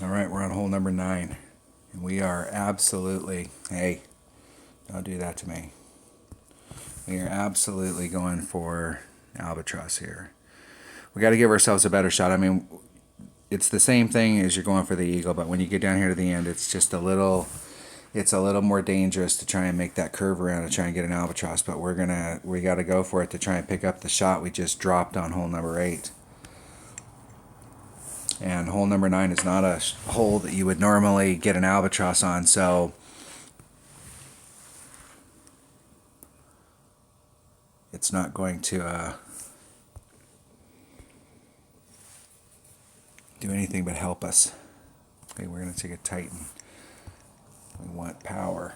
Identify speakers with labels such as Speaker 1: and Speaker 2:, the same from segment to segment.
Speaker 1: All right, we're on hole number 9. And we are absolutely, hey, don't do that to me. We are absolutely going for albatross here. We got to give ourselves a better shot. I mean, it's the same thing as you're going for the eagle, but when you get down here to the end, it's just a little more dangerous to try and make that curve around and try and get an albatross, but we got to go for it to try and pick up the shot we just dropped on hole number 8. And hole number 9 is not a hole that you would normally get an albatross on, so it's not going to do anything but help us. Okay, we're going to take a Titan. We want power.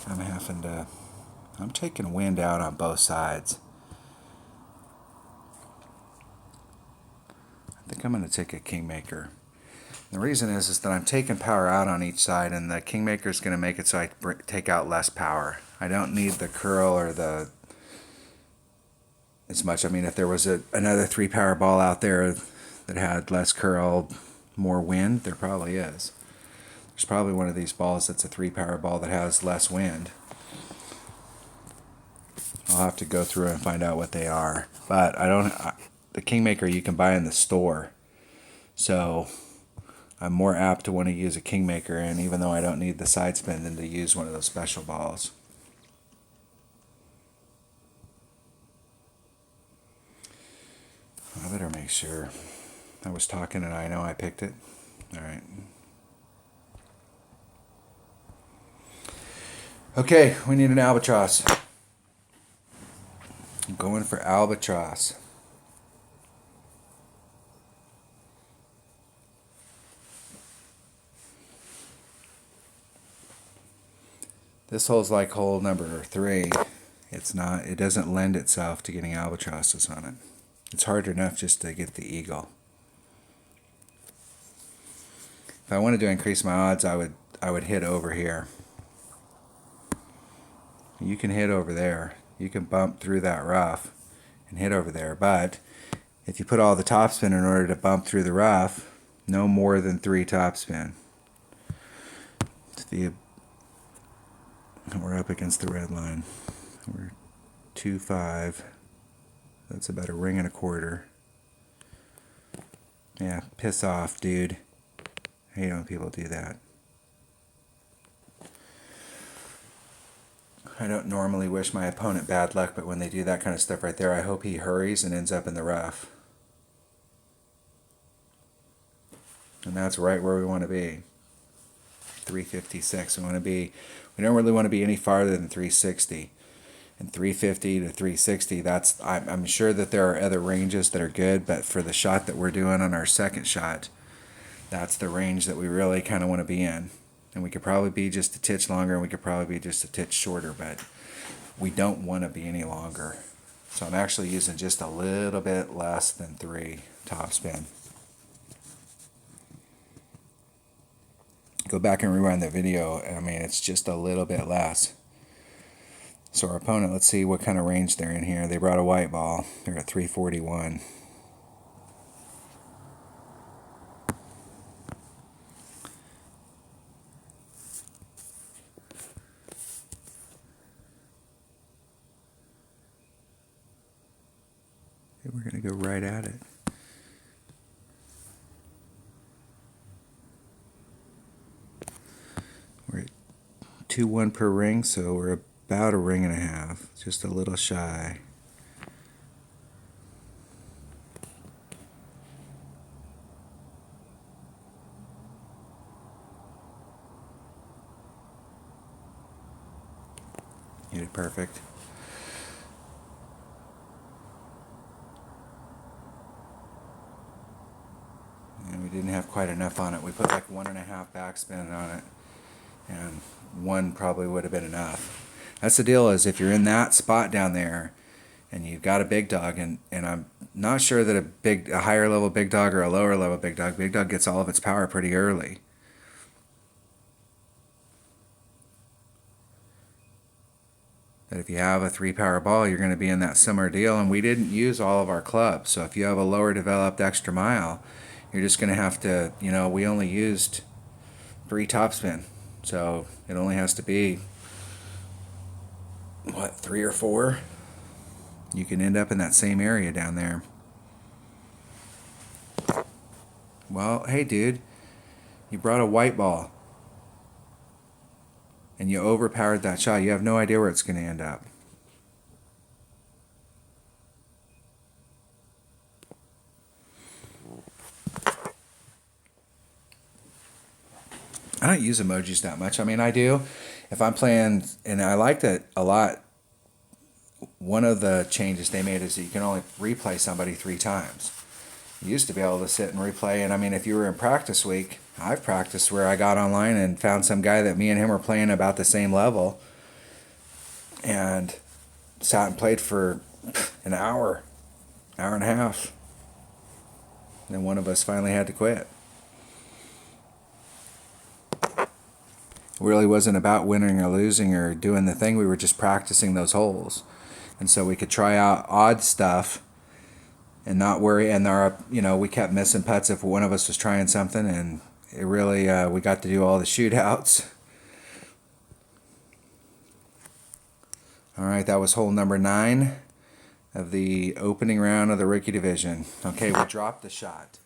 Speaker 1: I'm taking wind out on both sides. I think I'm going to take a Kingmaker. The reason is that I'm taking power out on each side, and the Kingmaker is going to make it so I take out less power. I don't need the curl or as much. I mean, if there was another 3-power ball out there that had less curl, more wind, there probably is. There's probably one of these balls that's a 3-power ball that has less wind. I'll have to go through and find out what they are. But the Kingmaker you can buy in the store. So I'm more apt to want to use a Kingmaker, and even though I don't need the side spin, than to use one of those special balls. I better make sure. I was talking and I know I picked it. All right. Okay, we need an albatross. I'm going for albatross. This hole's like hole number 3. It doesn't lend itself to getting albatrosses on it. It's hard enough just to get the eagle. If I wanted to increase my odds, I would hit over here. You can hit over there. You can bump through that rough and hit over there. But if you put all the topspin in order to bump through the rough, no more than 3 topspin. We're up against the red line. We're 2-5. That's about a ring and a quarter. Yeah, piss off, dude. I hate when people do that. I don't normally wish my opponent bad luck, but when they do that kind of stuff right there, I hope he hurries and ends up in the rough. And that's right where we want to be. 356. We don't really want to be any farther than 360. And 350 to 360, I'm sure that there are other ranges that are good, but for the shot that we're doing on our second shot, that's the range that we really kind of want to be in. And we could probably be just a titch longer, and we could probably be just a titch shorter, but we don't want to be any longer. So I'm actually using just a little bit less than 3 topspin. Go back and rewind the video. I mean, it's just a little bit less. So our opponent, let's see what kind of range they're in here. They brought a white ball. They're at 341. Okay, we're going to go right at it. We're at 2-1 per ring, so we're about a ring and a half, just a little shy. You did perfect. And we didn't have quite enough on it. We put like 1.5 backspin on it, and 1 probably would have been enough. That's the deal, is if you're in that spot down there and you've got a big dog, and I'm not sure that a higher level big dog or a lower level big dog gets all of its power pretty early. that if you have a 3-power ball, you're going to be in that similar deal. And we didn't use all of our clubs. So if you have a lower developed extra mile, you're just going to have to, we only used 3 topspin. So it only has to be, 3 or 4? You can end up in that same area down there. Well, hey dude, you brought a white ball and you overpowered that shot. You have no idea where it's going to end up. I don't use emojis that much. I mean, I do if I'm playing, and I liked it a lot. One of the changes they made is that you can only replay somebody 3 times. You used to be able to sit and replay, and I mean, if you were in practice week, I've practiced where I got online and found some guy that me and him were playing about the same level, and sat and played for an hour and a half. And then one of us finally had to quit. It really wasn't about winning or losing or doing the thing. We were just practicing those holes, and so we could try out odd stuff and not worry. And we kept missing putts if one of us was trying something, and it really we got to do all the shootouts. All right, that was hole number 9 of the opening round of the rookie division. Okay, we dropped the shot.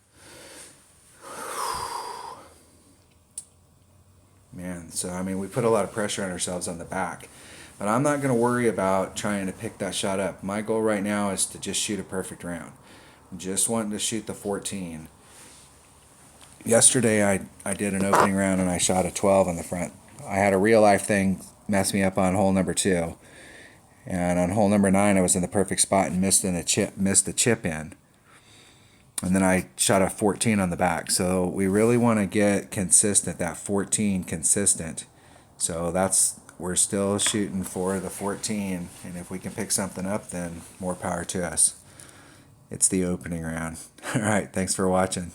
Speaker 1: Man, so I mean, we put a lot of pressure on ourselves on the back. But I'm not going to worry about trying to pick that shot up. My goal right now is to just shoot a perfect round. I'm just wanting to shoot the 14. Yesterday I did an opening round and I shot a 12 in the front. I had a real life thing mess me up on hole number 2. And on hole number 9 I was in the perfect spot and missed the chip in. And then I shot a 14 on the back. So we really want to get consistent, that 14 consistent. So we're still shooting for the 14. And if we can pick something up, then more power to us. It's the opening round. All right, thanks for watching.